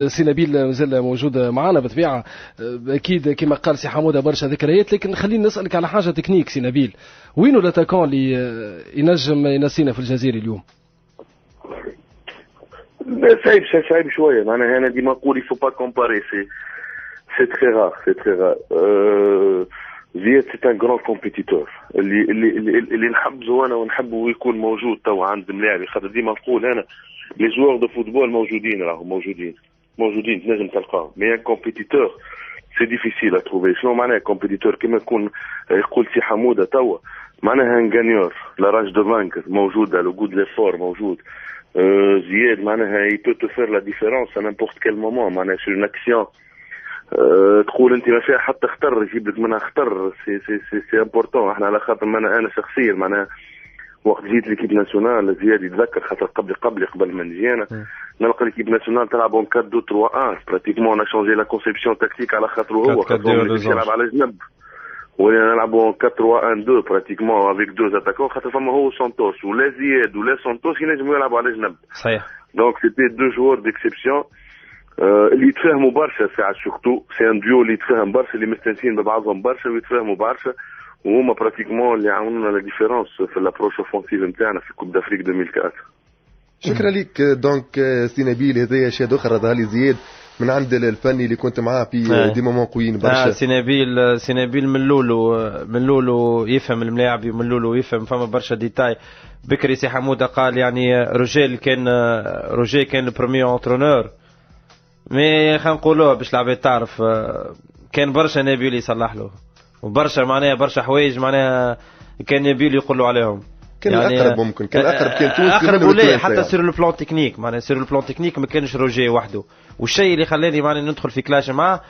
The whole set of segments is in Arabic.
سي نبيل مازال موجود معنا بطبيعه. اكيد كما قال سي حموده برشا ذكريات، لكن خليني نسالك على حاجه تكنيك سي نبيل، وينو الاتاكون اللي ينجم ينسينا في الجزائر اليوم؟ صعيب شويه، معناها انا ديما نقول يفو با كومباري، سي تري رار، سي تري رار. زياد سي ان غران كومبيتيتور اللي نحبه انا ونحبه يكون موجود توا عند ملاعبي، خاطر ديما نقول انا لي جوار دو فوتبول موجودين، راهم موجودين تنجم تلقاهم، مي ان كومبيتيتور سي ديفيسيل ا تروفي. شنو معناها كومبيتيتور؟ كيما يكون يقول سي حموده توا، معناها ان غانيور، لا راج دو فانكر موجوده، لو غود ليفور موجود. زياد معناها il peut te faire la différence à n'importe quel moment، معناها sur une action تقول انت ما فيها حتى خطر يجيب لك منها خطر، سي امبورطون. احنا على خاطر انا شخصيا معناها وقت جيت ليكيب ناسيونال زياد يتذكر، خاطر قبل ما نجي انا نلقى ليكيب ناسيونال تلعب اون 4 2 3 1 براتيكمون. انا شونجي لا كونسيبسيون تاكتيك على خاطر هو يلعب على جنب، ولا نلعبوا اون 4 3 1 2 براتيكمون افيك دو اتاكون، خاطر فما هو سانتوس ولا زياد ولا سانتوس ينجموا يلعبوا على جنب. صحيح. دونك سيتي دو جوار ديكسيبسيون اللي يتفاهموا برشا ساعات، سورتو سي ان ديو اللي يتفاهم برشا، اللي مستانسين ببعضهم برشا ويتفاهموا برشا، وهما براتيكمون اللي عاونونا لا ديفيرونس في لابروش اوفونسيف نتاعنا في كوب دافريك 2004. شكرا لك. دونك سي نبيل، هذايا اشياء اخرى ظهر لي زياد من عند الفني اللي كنت معاه في دي مومون قويين برشا. سي نبيل من لولو يفهم الملاعب، من لولو يفهم فما برشا ديتاي. بكري سي حموده قال يعني روجيه كان البروميير اونترونور، مي خلينا نقولوها باش العباد تعرف، كان برشا نبيل يصلح له، وبرشا معناها برشا حوايج معناها كان نبيل يقول له عليهم. كان يعني اقرب، ممكن كان اقرب، كان تونسي اقرب ولا حتى سير لو بلان تكنيك، معناها سير لو بلان تكنيك ما كانش روجيه وحده. والشيء اللي خلاني معناها ندخل في كلاش معاه،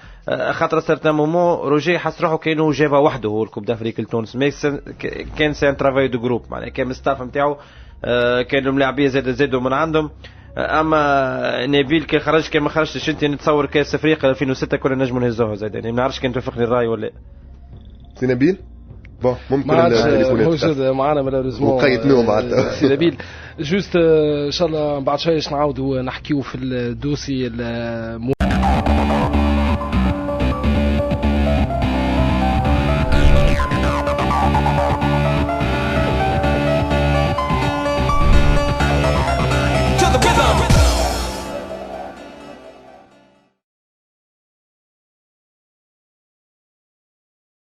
خاطر سيرتان مومون روجيه حس روحه كانه جابها وحده هو الكوب دافريك لتونس، مي كان سي ان ترافاي دو جروب، معناها كان الستاف نتاعو كانوا ملاعبيه زادوا من عندهم. اما نبيل كي خرج كي ما خرجتش انت نتصور كاس افريقيا 2006 كنا نجموا نهزوها زاد، يعني ما نعرفش كان توافقني الراي ولا سي نبيل. بون ممكن موجود معنا مالوريزمون وقيتناه معناتها سي نبيل. جوست ان شاء الله بعد شويه نعاودوا نحكيو في الدوسي